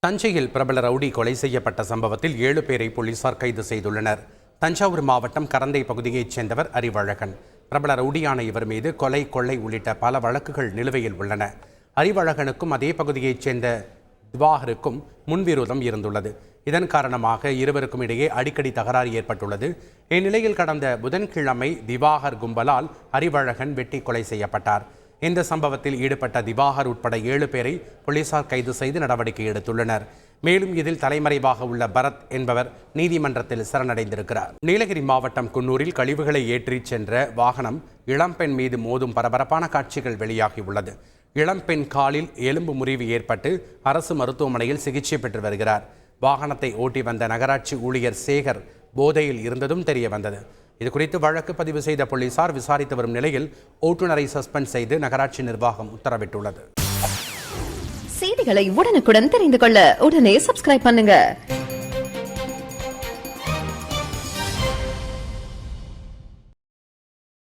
தஞ்சையில் பிரபல ரவுடி கொலை செய்யப்பட்ட சம்பவத்தில் 7 பேரை போலீசார் கைது செய்துள்ளனர். தஞ்சாவூர் மாவட்டம் கரந்தை பகுதியைச் சேர்ந்தவர் அறிவழகன். பிரபல ரவுடியான இவர் மீது கொலை, கொள்ளை உள்ளிட்ட பல வழக்குகள் நிலுவையில் உள்ளன. அறிவழகனுக்கும் அதே பகுதியைச் சேர்ந்த திவாகருக்கும் முன்விரோதம் இருந்துள்ளது. இதன் காரணமாக இருவருக்கும் இடையே அடிக்கடி தகராறு ஏற்பட்டுள்ளது. இந்நிலையில் கடந்த புதன்கிழமை திவாகர் கும்பலால் அறிவழகன் வெட்டி கொலை செய்யப்பட்டார். இந்த சம்பவத்தில் ஈடுபட்ட திவாகர் உட்பட 7 பேரை போலீசார் கைது செய்து நடவடிக்கை எடுத்துள்ளனர். மேலும் இதில் தலைமறைவாக உள்ள பரத் என்பவர் நீதிமன்றத்தில் சரணடைந்திருக்கிறார். நீலகிரி மாவட்டம் குன்னூரில் கழிவுகளை ஏற்றிச் சென்ற வாகனம் இளம்பெண் மீது மோதும் பரபரப்பான காட்சிகள் வெளியாகியுள்ளது. இளம்பெண் காலில் எலும்பு முறிவு ஏற்பட்டு அரசு மருத்துவமனையில் சிகிச்சை பெற்று வருகிறார். வாகனத்தை ஓட்டி வந்த நகராட்சி ஊழியர் சேகர் போதையில் இருந்ததும் தெரிய வந்தது. இதுகுறித்து வழக்கு பதிவு செய்த போலீசார் விசாரித்து வரும் நிலையில் ஓட்டுநரை சஸ்பெண்ட் செய்து நகராட்சி நிர்வாகம் உத்தரவிட்டுள்ளது. செய்திகளை உடனுக்குடன் தெரிந்து கொள்ள உடனே சப்ஸ்கிரைப் பண்ணுங்க.